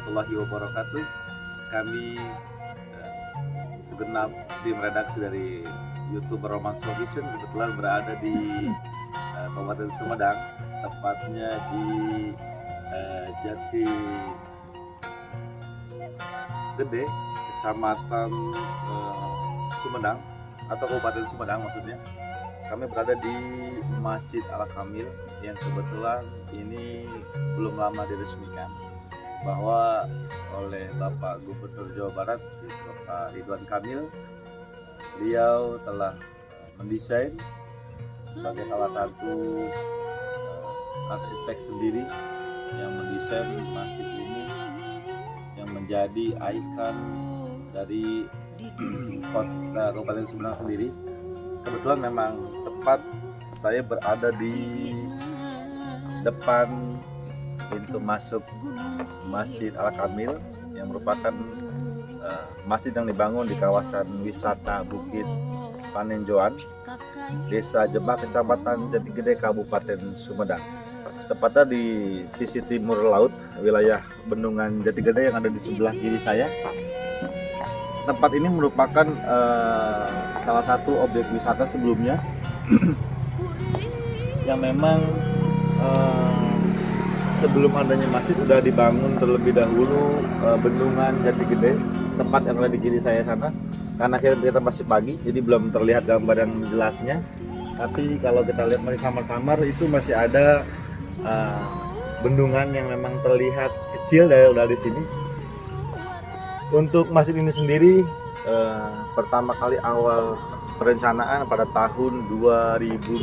warahmatullahi wabarakatuh. Kami segenap tim redaksi dari YouTube Romance Vision kebetulan berada di Kabupaten Sumedang, tepatnya di Jati Gede, Kecamatan Sumedang atau Kabupaten Sumedang maksudnya. Kami berada di Masjid Al-Kamil yang kebetulan ini belum lama diresmikan bahwa oleh Bapak Gubernur Jawa Barat, Bapak Ridwan Kamil. Beliau telah mendesain sebagai salah satu arsitek sendiri yang mendesain masjid ini yang menjadi ikon dari kota Kabupaten Sumedang sendiri. Kebetulan memang tepat saya berada di depan pintu masuk Masjid Al-Kamil yang merupakan masjid yang dibangun di kawasan wisata Bukit Panenjoan, Desa Jebak, Kecamatan Jati Gede, Kabupaten Sumedang. Tepatnya di sisi timur laut, wilayah Bendungan Jati Gede yang ada di sebelah kiri saya. Tempat ini merupakan salah satu objek wisata sebelumnya yang memang sebelum adanya masjid sudah dibangun terlebih dahulu Bendungan Jati Gede, tempat yang ada di kiri saya sana. Karena kita masih pagi, jadi belum terlihat gambar yang jelasnya. Tapi kalau kita lihat masih samar-samar, itu masih ada bendungan yang memang terlihat kecil dari sini. Untuk masjid ini sendiri pertama kali awal perencanaan pada tahun 2020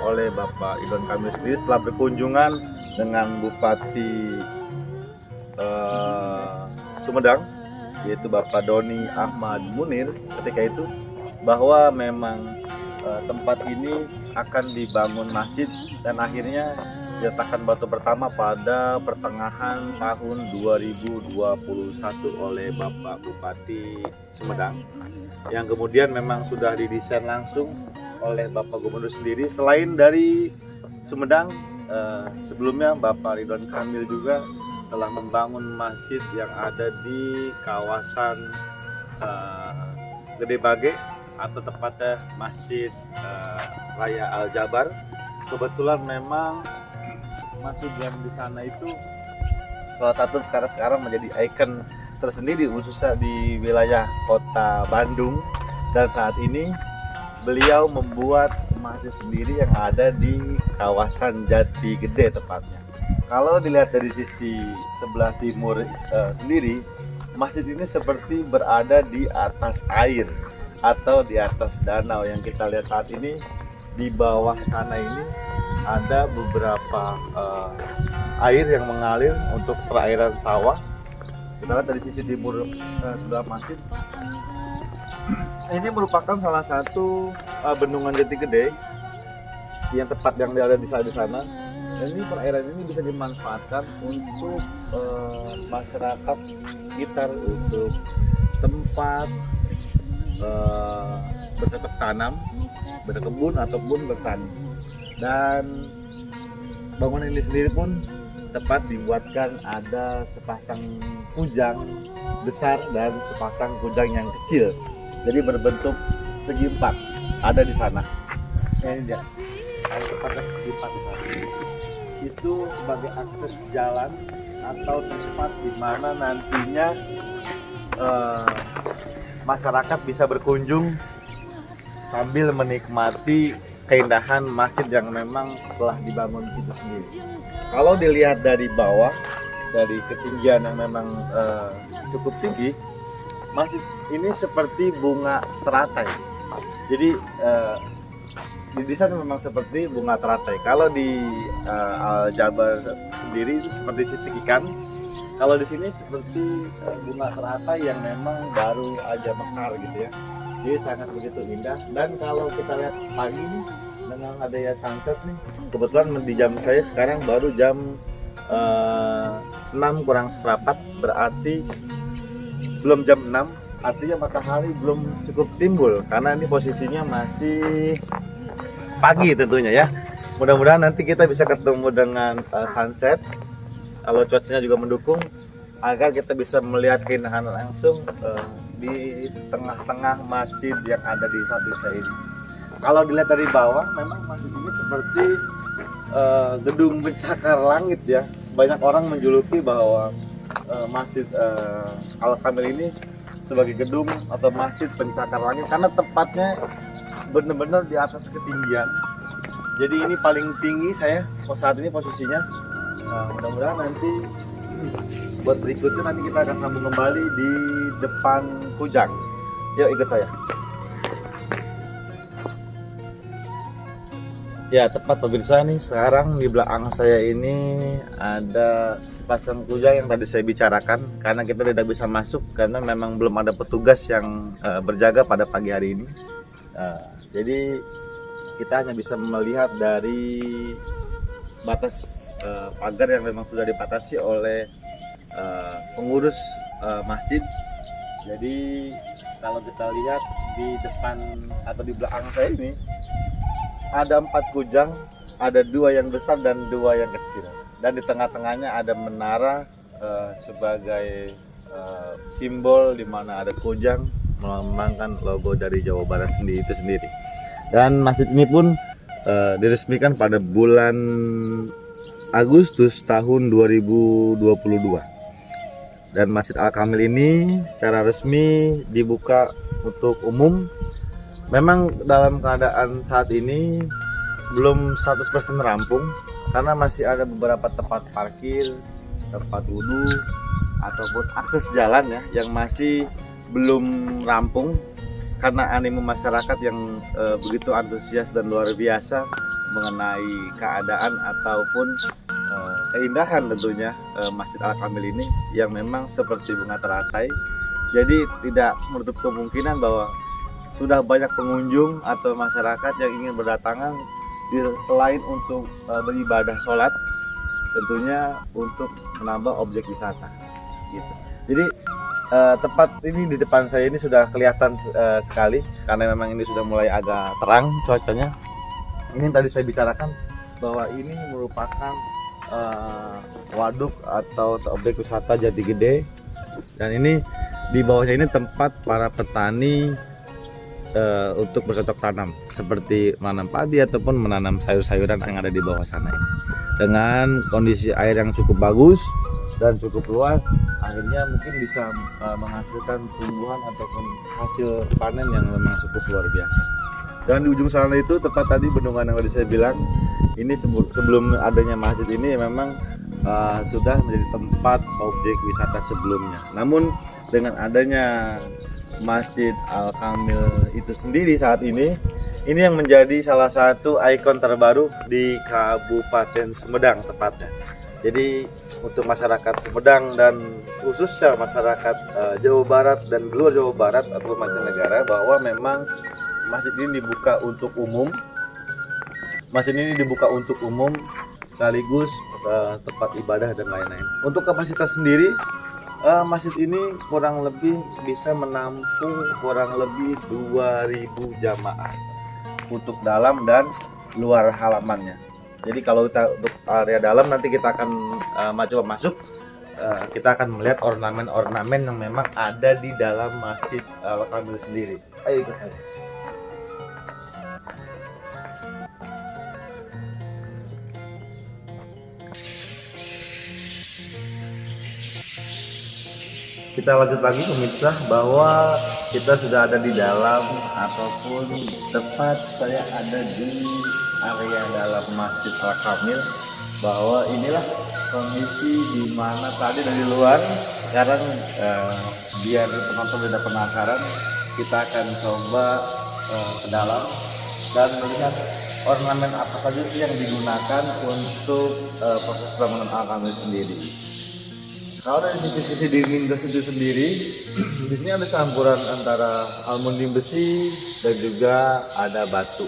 oleh Bapak Ridwan Kamil sendiri setelah berkunjungan dengan Bupati Sumedang, yaitu Bapak Doni Ahmad Munir ketika itu, bahwa memang tempat ini akan dibangun masjid dan akhirnya diletakkan batu pertama pada pertengahan tahun 2021 oleh Bapak Bupati Sumedang, yang kemudian memang sudah didesain langsung oleh Bapak Gubernur sendiri. Selain dari Sumedang, sebelumnya Bapak Ridwan Kamil juga telah membangun masjid yang ada di kawasan Gede Bage atau tepatnya Masjid Raya Al-Jabar. Kebetulan memang masjid yang di sana itu salah satu karena sekarang menjadi ikon tersendiri khususnya di wilayah kota Bandung, dan saat ini beliau membuat masjid sendiri yang ada di kawasan Jati Gede tepatnya. Kalau dilihat dari sisi sebelah timur sendiri, masjid ini seperti berada di atas air atau di atas danau. Yang kita lihat saat ini di bawah sana ini ada beberapa air yang mengalir untuk perairan sawah. Kita lihat dari sisi timur sebelah masjid. Ini merupakan salah satu bendungan Jati Gede yang tepat yang ada di sana. Dan ini perairan ini bisa dimanfaatkan untuk masyarakat sekitar untuk tempat bercocok tanam, berkebun ataupun bertani. Dan bangunan ini sendiri pun tepat dibuatkan ada sepasang kujang besar dan sepasang kujang yang kecil. Jadi berbentuk segi empat ada di sana. Ini dia. Ada tepatnya segi empat di sana. Itu sebagai akses jalan atau tempat di mana nantinya masyarakat bisa berkunjung sambil menikmati keindahan masjid yang memang telah dibangun itu sendiri. Kalau dilihat dari bawah, dari ketinggian yang memang cukup tinggi, masjid ini seperti bunga teratai. Jadi didesain memang seperti bunga teratai. Kalau di Al-Jabar sendiri itu seperti sisik ikan. Kalau di sini seperti bunga teratai yang memang baru aja mekar gitu ya. Jadi sangat begitu indah. Dan kalau kita lihat pagi nih, dengan adanya sunset nih, kebetulan di jam saya sekarang baru jam 6 kurang seperempat, berarti belum jam 6, artinya matahari belum cukup timbul karena ini posisinya masih pagi tentunya ya. Mudah-mudahan nanti kita bisa ketemu dengan sunset kalau cuacanya juga mendukung. agar kita bisa melihat keindahan langsung di tengah-tengah masjid yang ada di samping desa ini. Kalau dilihat dari bawah, memang masjid ini seperti gedung pencakar langit ya. Banyak orang menjuluki bahwa masjid Al-Kamil ini sebagai gedung atau masjid pencakar langit karena tepatnya benar-benar di atas ketinggian. Jadi ini paling tinggi saya saat ini posisinya. Mudah-mudahan nanti buat berikutnya nanti kita akan sambung kembali di depan Kujang. Yuk ikut saya. Ya tepat pemirsa nih, sekarang di belakang saya ini ada sepasang kujang yang tadi saya bicarakan. Karena kita tidak bisa masuk karena memang belum ada petugas yang berjaga pada pagi hari ini. Jadi kita hanya bisa melihat dari batas pagar yang memang sudah dibatasi oleh pengurus masjid. Jadi kalau kita lihat di depan atau di belakang saya ini ada 4 kujang, ada 2 yang besar dan 2 yang kecil. Dan di tengah-tengahnya ada menara sebagai simbol di mana ada kujang melambangkan logo dari Jawa Barat itu sendiri. Dan masjid ini pun diresmikan pada bulan Agustus tahun 2022. Dan Masjid Al-Kamil ini secara resmi dibuka untuk umum. Memang dalam keadaan saat ini belum 100% rampung karena masih ada beberapa tempat parkir, tempat wudhu ataupun akses jalan ya yang masih belum rampung karena animo masyarakat yang begitu antusias dan luar biasa mengenai keadaan ataupun keindahan tentunya Masjid Al-Kamil ini yang memang seperti bunga teratai. Jadi tidak menutup kemungkinan bahwa sudah banyak pengunjung atau masyarakat yang ingin berdatangan selain untuk beribadah sholat, tentunya untuk menambah objek wisata gitu. Jadi tepat ini di depan saya ini sudah kelihatan sekali karena memang ini sudah mulai agak terang cuacanya. Ini tadi saya bicarakan bahwa ini merupakan waduk atau objek wisata Jati Gede, dan ini di bawahnya ini tempat para petani untuk bercocok tanam seperti menanam padi ataupun menanam sayur-sayuran yang ada di bawah sana ini. Dengan kondisi air yang cukup bagus dan cukup luas, akhirnya mungkin bisa menghasilkan tumbuhan ataupun hasil panen yang memang cukup luar biasa. Dan di ujung sana itu tepat tadi bendungan yang tadi saya bilang, ini sebelum adanya masjid ini memang sudah menjadi tempat objek wisata sebelumnya. Namun dengan adanya Masjid Al-Kamil itu sendiri saat ini yang menjadi salah satu ikon terbaru di Kabupaten Sumedang tepatnya. Jadi untuk masyarakat Sumedang dan khususnya masyarakat Jawa Barat dan luar Jawa Barat atau mancanegara bahwa memang masjid ini dibuka untuk umum. Masjid ini dibuka untuk umum sekaligus tempat ibadah dan lain-lain. Untuk kapasitas sendiri, masjid ini kurang lebih bisa menampung kurang lebih 2000 jamaah untuk dalam dan luar halamannya. Jadi kalau kita untuk area dalam nanti kita akan coba masuk, kita akan melihat ornamen-ornamen yang memang ada di dalam Masjid Al-Kamil sendiri. Ayo ikut saya. Kita lanjut lagi pemirsa, bahwa kita sudah ada di dalam ataupun tepat saya ada di area dalam Masjid Al-Kamil, bahwa inilah kondisi di mana tadi dari luar. Sekarang biar penonton tidak penasaran, kita akan coba ke dalam dan melihat ornamen apa saja sih yang digunakan untuk proses bangunan Al-Kamil sendiri. Kalau dari sisi dinding besi itu sendiri, di sini ada campuran antara aluminium besi dan juga ada batu.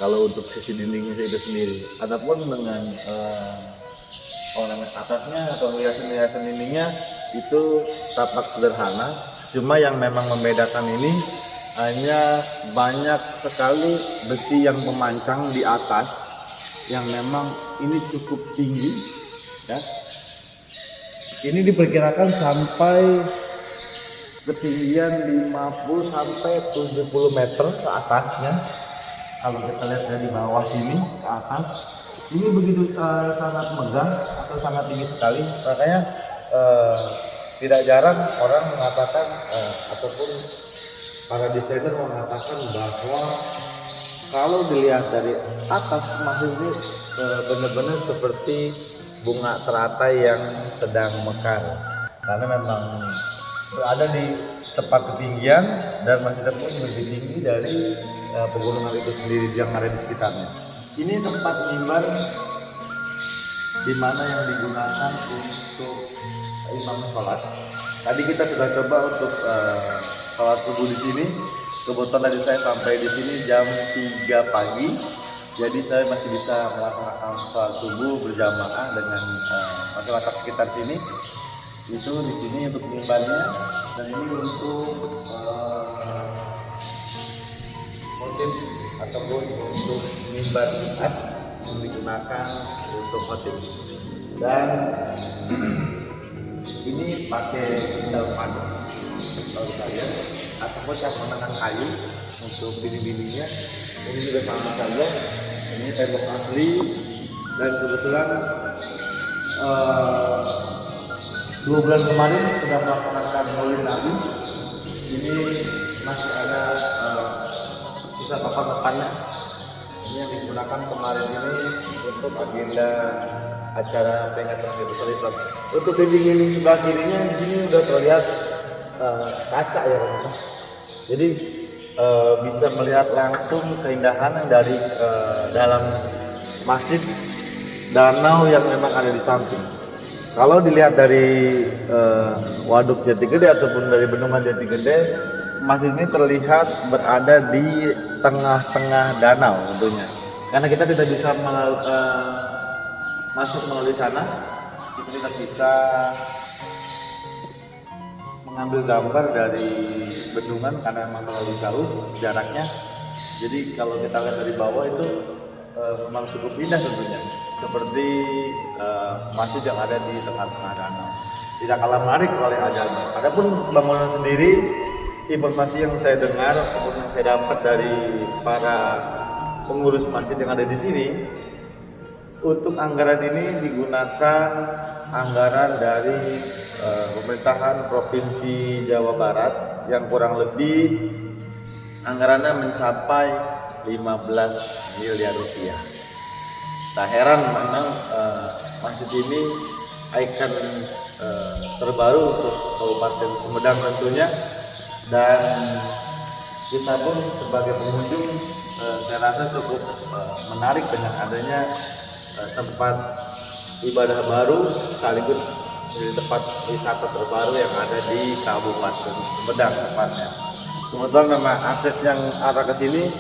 Kalau untuk sisi dindingnya itu sendiri, adapun dengan ornamen atasnya atau hiasan-hiasan dindingnya itu tampak sederhana. Cuma yang memang membedakan ini hanya banyak sekali besi yang memancang di atas, yang memang ini cukup tinggi, ya. Ini diperkirakan sampai ketinggian 50 sampai 70 meter ke atasnya. Kalau kita lihat dari bawah sini ke atas, ini begitu sangat megah atau sangat tinggi sekali. Makanya tidak jarang orang mengatakan ataupun para desainer mengatakan bahwa kalau dilihat dari atas masjid ini benar-benar seperti bunga teratai yang sedang mekar, karena memang berada di tempat ketinggian dan masjidnya pun lebih tinggi dari pegunungan itu sendiri yang ada di sekitarnya. Ini tempat mimbar di mana yang digunakan untuk imam sholat. Tadi kita sudah coba untuk sholat subuh di sini. Kebetulan tadi saya sampai di sini jam 3 pagi, jadi saya masih bisa melaksanakan sholat subuh berjamaah dengan masyarakat sekitar sini. Itu di sini untuk mimbarnya, dan ini untuk khotib ataupun untuk mimbar Jumat yang digunakan untuk khotib. Dan ini pakai daun panas kalau saya, ataupun yang mengenang kayu untuk dinding-dindingnya. Ini juga sama saja, ini tembok asli, dan kebetulan 2 bulan kemarin sudah melaksanakan Maulid Nabi. Ini masih ada sisa papan-papannya. Ini yang digunakan kemarin ini untuk agenda acara peringatan Hari Besar Islam. Untuk dinding-dinding sebelah kirinya di sini sudah terlihat kaca ya Pak. Jadi bisa melihat langsung keindahan dari dalam masjid, danau yang memang ada di samping. Kalau dilihat dari Waduk Jati Gede ataupun dari Bendungan Jati Gede, masjid ini terlihat berada di tengah-tengah danau tentunya. Karena kita tidak bisa masuk melalui sana, kita tidak bisa mengambil gambar dari bendungan karena memang terlalu jauh jaraknya. Jadi kalau kita lihat dari bawah itu memang cukup indah tentunya, seperti masjid yang ada di tengah-tengah danau. Tidak kalah menarik oleh ajalnya. Adapun bangunan sendiri, informasi yang saya dengar ataupun yang saya dapat dari para pengurus masjid yang ada di sini, untuk anggaran ini digunakan anggaran dari pemerintahan Provinsi Jawa Barat yang kurang lebih anggarannya mencapai 15 miliar rupiah. Tak heran memang masjid ini ikon terbaru untuk Kabupaten Sumedang tentunya, dan kita pun sebagai pengunjung saya rasa cukup menarik dengan adanya tempat ibadah baru sekaligus di tempat wisata terbaru yang ada di Kabupaten Sumedang tepatnya. Kebetulan memang akses yang arah ke sini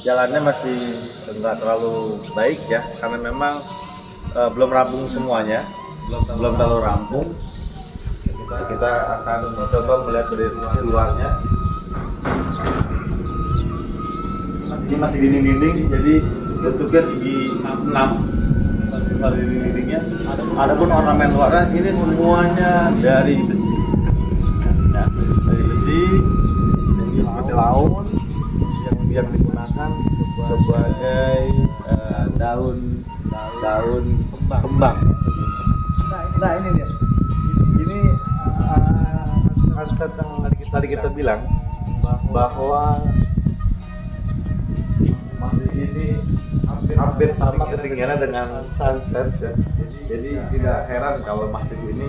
jalannya masih enggak terlalu baik ya, karena memang belum rampung semuanya, belum terlalu rampung. Kita akan mencoba melihat dari sisi luarnya. Ini masih dinding-dinding, jadi bentuknya segi 6 pada dinding-dindingnya. Adapun ornamen luarnya ini semuanya dari besi. Ya, dari besi, jadi seperti laut yang digunakan sebagai daun kembang. Nah ini dia. Ini konsep yang tadi kita bilang bahwa masjid ini hampir sama ketinggiannya dengan sunset ya. Jadi tidak heran kalau masjid ini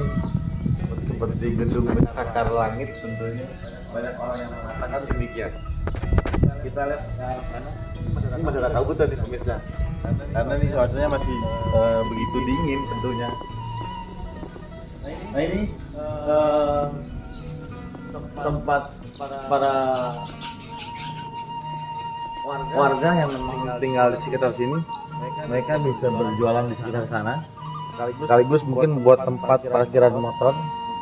seperti gedung pencakar langit tentunya. Banyak orang yang mengatakan demikian. Kita lihat ke arah sana. Ini masih ada kabut tadi pemirsa. Karena ini cuacanya masih begitu dingin tentunya. Nah ini tempat para warga yang memang tinggal di sekitar sini, mereka bisa berjualan di sekitar sana, sekaligus mungkin membuat tempat parkiran motor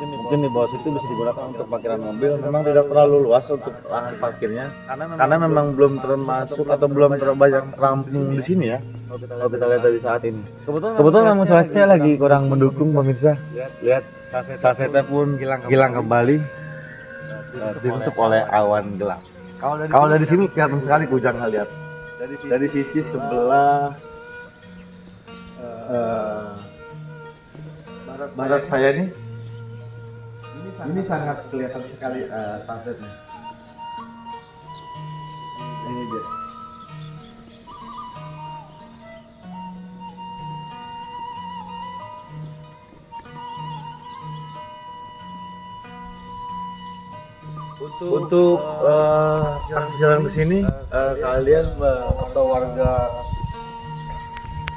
mungkin di bawah situ bisa digunakan untuk parkiran mobil. Memang tidak terlalu luas untuk lahan parkirnya karena memang belum termasuk atau belum terlalu banyak rampung di sini ya. Kalau kita lihat dari saat ini, kebetulan memang cuacanya lagi kurang mendukung pemirsa. Lihat sasetnya pun hilang kembali, ditutup oleh awan gelap. Kalau dari sini kelihatan sekali kujangnya, lihat dari sisi sebelah barat saya nih, ini sangat kelihatan sekali sunsetnya. Ini dia. Untuk akses jalan ke sini, kalian atau warga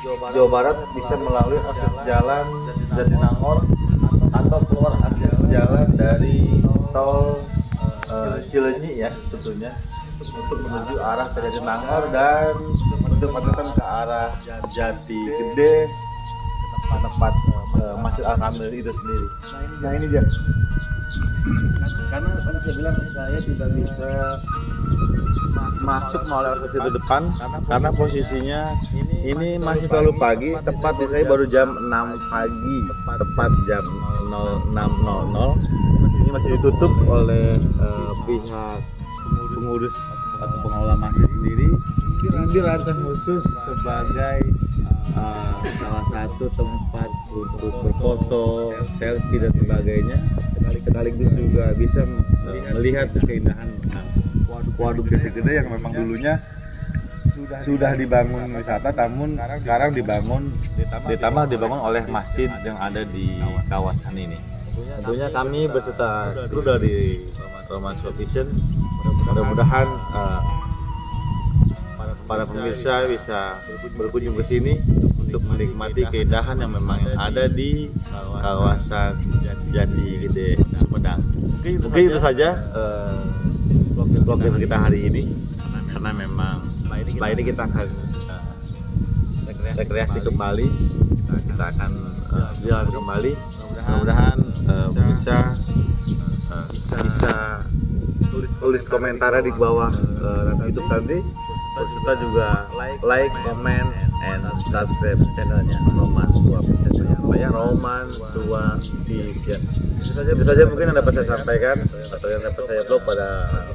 Jawa Barat bisa melalui akses jalan Jatinangor atau keluar akses jalan dari tol Cileunyi ya tentunya, untuk menuju arah ke Jatinangor dan untuk menuju ke arah Jati Gede ke tempat Masjid Al-Kamil itu sendiri. Nah ini dia. Karena tadi saya bilang saya tidak bisa masuk melalui akses itu depan karena posisinya ini masih terlalu pagi. Tepat di saya baru jam 6 pagi, tepat jam 06.00. Ini masih ditutup oleh pihak pengurus atau pengelola masjid sendiri. Ini dirancang khusus sebagai salah satu tempat untuk berfoto, selfie dan sebagainya. Sekaligus juga bisa melihat keindahan waduk Jati Gede yang memang dulunya sudah dibangun wisata, namun sekarang dibangun oleh masjid yang ada di kawasan ini. Tentunya kami beserta kru dari Roman Swap Vision, mudah-mudahan para pemirsa bisa berkunjung ke sini untuk menikmati keindahan yang memang ada di kawasan Jati Gede Sumedang. Mungkin itu saja vlog kita hari ini, karena memang setelah ini kita akan rekreasi kembali, kita akan jalan kembali. Mudah-mudahan pemirsa bisa tulis komentar di bawah YouTube nanti, serta juga like, comment, and subscribe channelnya Roman Swap Vision. Roman Swap Vision. Itu saja mungkin yang dapat saya sampaikan atau yang dapat saya vlog pada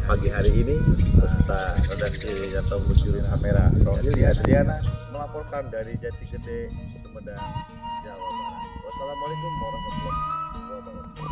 pagi hari ini, beserta redaksi atau juru kamera Rohili Adriana melaporkan dari Jati Gede Sumedang, Jawa Barat. Wassalamualaikum warahmatullahi wabarakatuh.